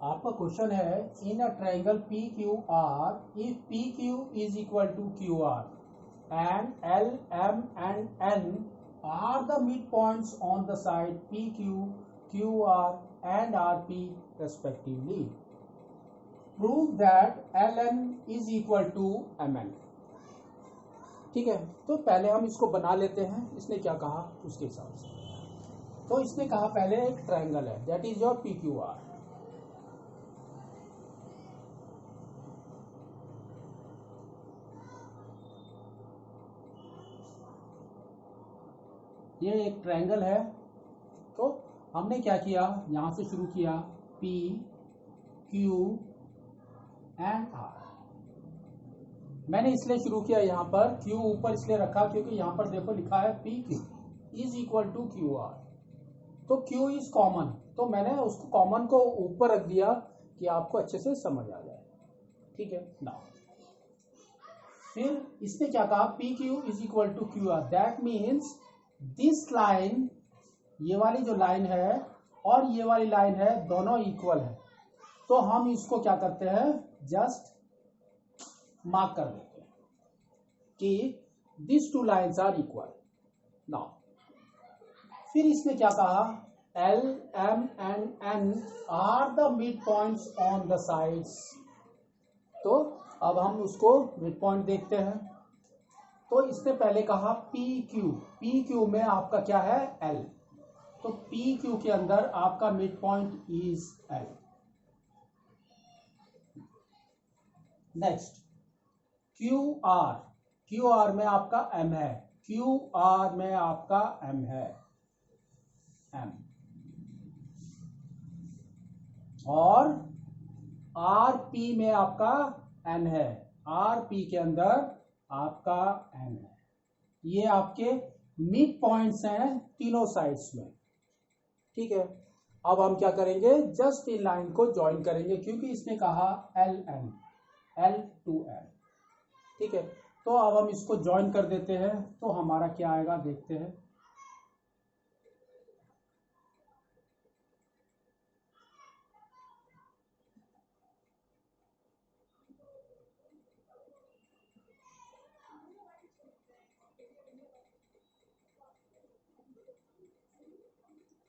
आपका क्वेश्चन है in a triangle P Q R if P Q is equal to Q R and L M and N are the mid points on the side P Q Q R and R P respectively prove that L N is equal to M N. ठीक है, तो पहले हम इसको बना लेते हैं। इसने क्या कहा उसके हिसाब से। तो इसने कहा पहले एक ट्राइंगल है that is your P Q are. ये एक ट्रायंगल है। तो हमने क्या किया, यहां से शुरू किया P, Q एंड R। मैंने इसलिए शुरू किया यहां पर Q ऊपर इसलिए रखा क्योंकि यहां पर देखो लिखा है PQ is equal to QR। तो Q इज कॉमन, तो मैंने उसको कॉमन को ऊपर रख दिया कि आपको अच्छे से समझ आ जाए। ठीक है ना। फिर इसने क्या कहा PQ is equal to QR, that means this line, ये वाली जो लाइन है और ये वाली लाइन है दोनों इक्वल है। तो हम इसको क्या करते हैं, जस्ट मार्क कर देते हैं कि this two lines are equal. Now फिर इसने क्या कहा, L, M and N are the mid points on the sides. तो अब हम उसको मिड पॉइंट देखते हैं। तो इसने पहले कहा PQ में आपका क्या है L, तो PQ के अंदर आपका mid point is L। Next QR में आपका M है, QR में आपका M है, M। और RP में आपका N है, RP के अंदर आपका N है। ये आपके मिड पॉइंट्स हैं तीनों साइड्स में। ठीक है, अब हम क्या करेंगे, जस्ट इन लाइन को ज्वाइन करेंगे क्योंकि इसने कहा LN, L to N। ठीक है, तो अब हम इसको ज्वाइन कर देते हैं तो हमारा क्या आएगा देखते हैं।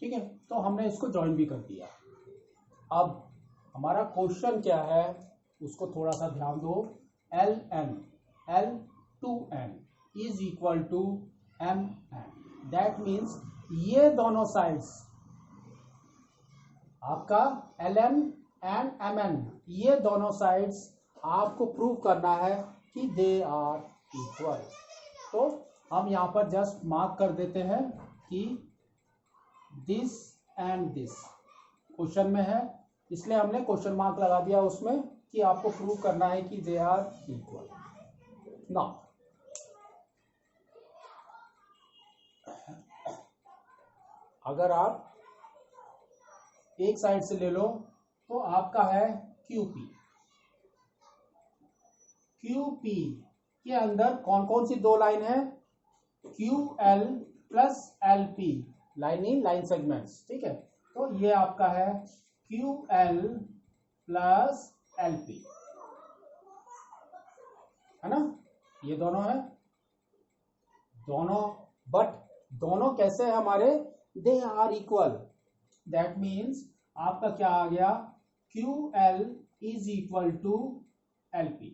ठीक है, तो हमने इसको ज्वाइन भी कर दिया। अब हमारा क्वेश्चन क्या है उसको थोड़ा सा ध्यान दो। L to N is equal to MN, that means ये दोनों साइड्स आपका LN एंड MN, ये दोनों साइड्स आपको प्रूव करना है कि दे आर इक्वल। तो हम यहां पर जस्ट मार्क कर देते हैं कि दिस एंड दिस क्वेश्चन में है, इसलिए हमने क्वेश्चन मार्क लगा दिया उसमें कि आपको प्रूव करना है कि दे आर इक्वल। नाउ अगर आप एक साइड से ले लो तो आपका है QP के अंदर कौन कौन सी दो लाइन है, QL plus LP, line in line segments. ठीक है, तो ये आपका है QL प्लस LP, है ना। ये दोनों है, दोनों, बट दोनों कैसे है हमारे, they are equal, that means आपका क्या आ गया, QL is equal to LP।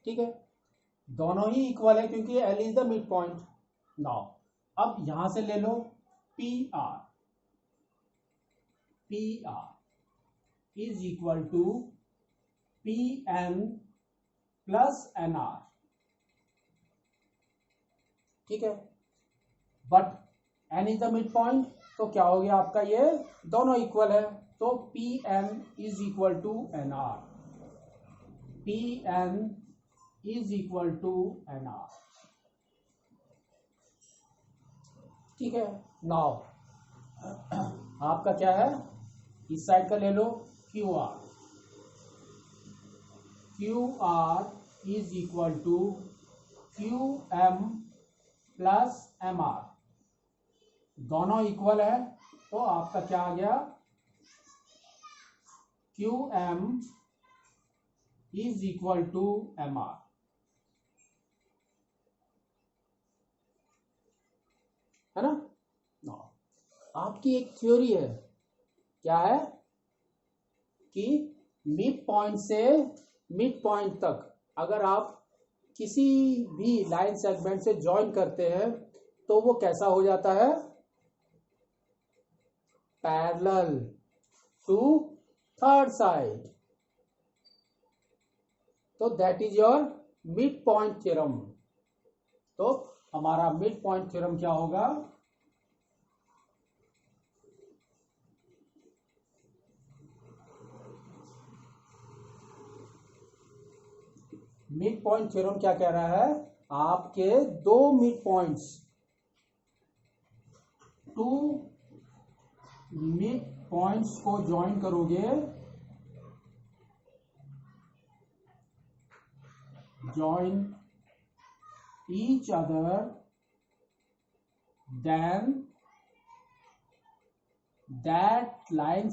ठीक है, दोनों ही इक्वल है क्योंकि L is the mid point. Now अब यहां से ले लो PR is equal to PN plus NR। ठीक है, but N is the mid point, तो क्या हो गया आपका, ये दोनों इक्वल है, तो PN is equal to NR, PN is equal to NR। ठीक है, नाउ आपका क्या है, इस साइड का ले लो QR is equal to QM plus MR, दोनों इक्वल है तो आपका क्या आ गया, Q M is equal to M R. है ना? आपकी एक थ्योरी है, क्या है कि मिड पॉइंट से मिड पॉइंट तक अगर आप किसी भी लाइन सेगमेंट से ज्वाइन करते हैं तो वो कैसा हो जाता है, पैरेलल टू थर्ड साइड। तो that is your mid point theorem. तो हमारा मिड पॉइंट थ्योरम क्या होगा, मिड पॉइंट थ्योरम क्या कह रहा है, आपके दो mid points, two mid points को ज्वाइन करोगे, join each other, then that line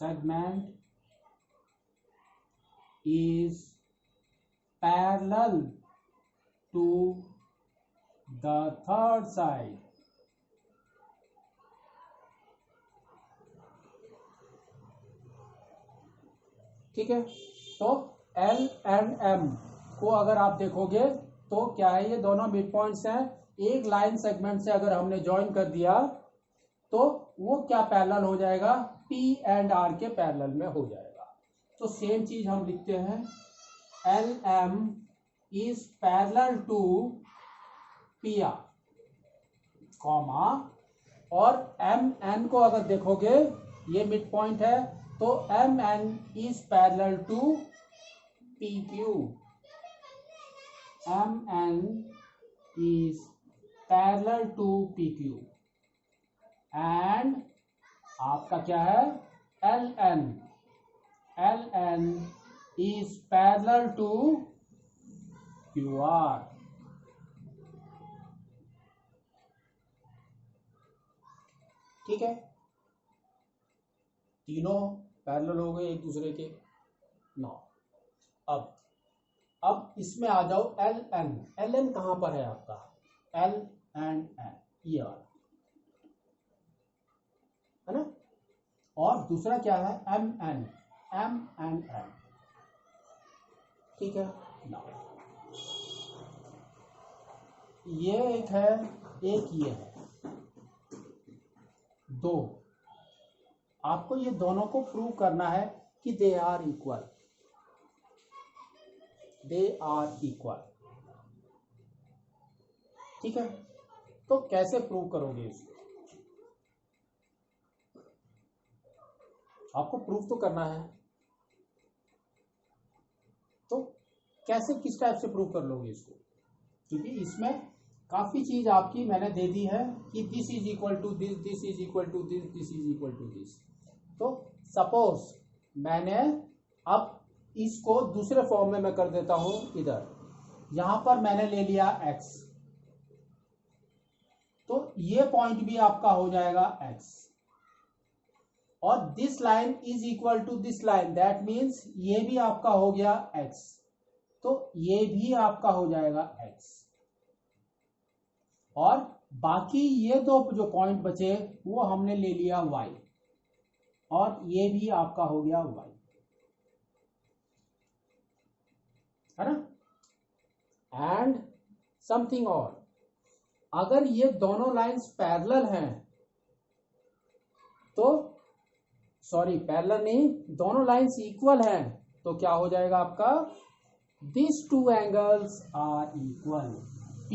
segment is parallel to the third side। ठीक है? तो L एंड M को अगर आप देखोगे तो क्या है, ये दोनों मिड पॉइंट्स हैं। एक लाइन सेगमेंट से अगर हमने ज्वाइन कर दिया तो वो क्या पैरेलल हो जाएगा, P एंड R के पैरेलल में हो जाएगा। तो सेम चीज हम लिखते हैं, L M is parallel to P R, comma, और एम एन को अगर देखोगे, ये मिड पॉइंट है, तो M N is parallel to P Q, M N is parallel to P Q, and आपका क्या है, L N is parallel to Q R. ठीक है? तीनों पैरेलल हो गए एक दूसरे के। नो, अब इसमें आ जाओ, एल एन कहां पर है आपका, एल एंड एन, ये है ना? और दूसरा क्या है, एम एंड एन। ठीक है ना? ये एक है, एक ये है, दो। आपको ये दोनों को प्रूव करना है कि दे आर इक्वल, ठीक है? तो कैसे प्रूव करोगे इसको, आपको प्रूव तो करना है। तो कैसे, किस टाइप से प्रूव कर लोगे इसको, क्योंकि इसमें काफी चीज आपकी मैंने दे दी है कि this is equal to this, this is equal to this, this is equal to this. तो सपोज मैंने अब इसको दूसरे फॉर्म में मैं कर देता हूं, इधर यहां पर मैंने ले लिया x, तो ये पॉइंट भी आपका हो जाएगा x, और this line is equal to this line, that means ये भी आपका हो गया x, तो ये भी आपका हो जाएगा x, और बाकी ये दो जो पॉइंट बचे वो हमने ले लिया y, और ये भी आपका हो गया y, है ना? एंड समथिंग और, अगर ये दोनों लाइंस पैरेलल हैं तो, सॉरी पैरेलल नहीं, दोनों लाइंस इक्वल हैं, तो क्या हो जाएगा आपका, this two angles are equal, P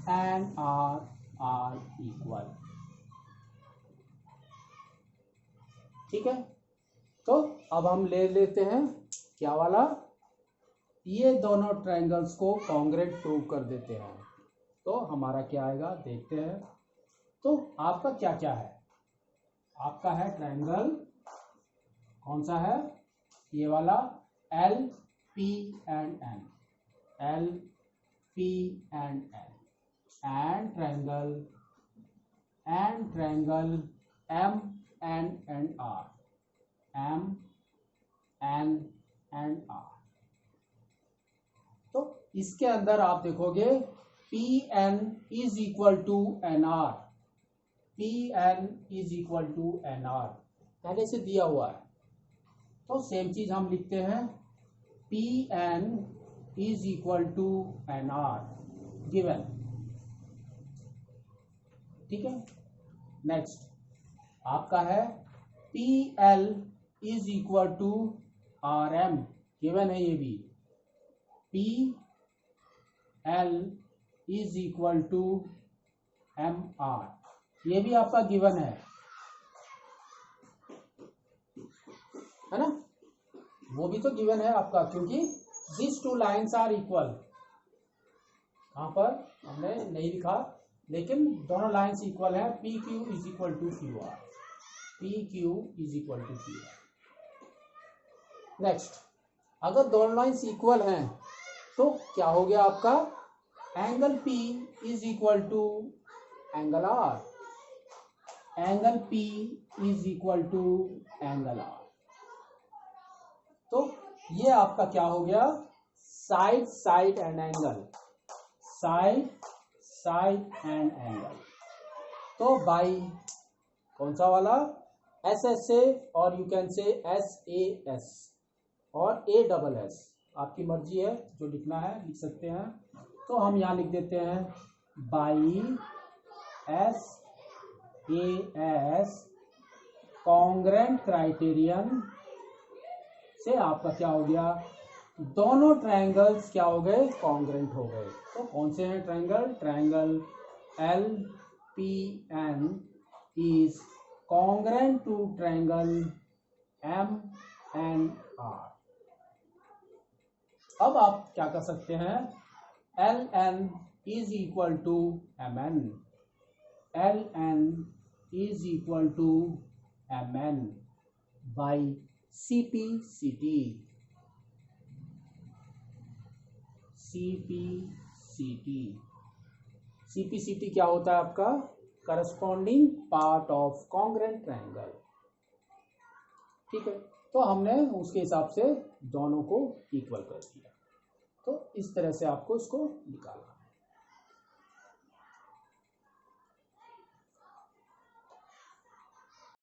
and R equal. ठीक है? तो अब हम ले लेते हैं क्या वाला, ये दोनों ट्रायंगल्स को कॉन्ग्रुएंट प्रूव कर देते हैं। तो हमारा क्या आएगा, देखते हैं। तो आपका क्या क्या है, आपका है ट्रायंगल, कौन सा है, ये वाला, L P and N, L, P and N, and triangle M, N and R, M, N and R। तो इसके अंदर आप देखोगे P N is equal to N R, P N is equal to N R पहले से दिया हुआ है। तो सेम चीज हम लिखते हैं, P N is equal to N R given. ठीक है, नेक्स्ट आपका है P L is equal to R M, given है ये भी। P L is equal to M R, ये भी आपका गिवन है ना, वो भी तो गिवन है आपका, क्योंकि this two lines are equal. कहां पर हमने नहीं लिखा, लेकिन दोनों लाइन्स इक्वल है। P Q is equal to Q R, P Q is equal to Q R. Next, अगर दोनों लाइन्स इक्वल हैं तो क्या हो गया आपका, angle P is equal to angle R, angle P is equal to angle R। तो ये आपका क्या हो गया, side side and angle, side side and angle. तो बाई कौन सा वाला, SSA और यू कैन से SAS और ASS, आपकी मर्जी है, जो लिखना है लिख सकते हैं। तो हम यहाँ लिख देते हैं बाई SAS कॉन्ग्रेंट क्राइटेरियन से आपका क्या हो गया, दोनों ट्रायंगल्स क्या हो गए, कॉन्ग्रेंट हो गए। तो कौन से हैं triangle, triangle LPN is congruent to triangle MNR। अब आप क्या कर सकते हैं, LN is equal to MN, LN is equal to MN by CPCT, CPCT। CPCT क्या होता है आपका, corresponding part of congruent triangle. ठीक है, तो हमने उसके हिसाब से दोनों को इक्वल कर दिया। तो इस तरह से आपको इसको निकालना।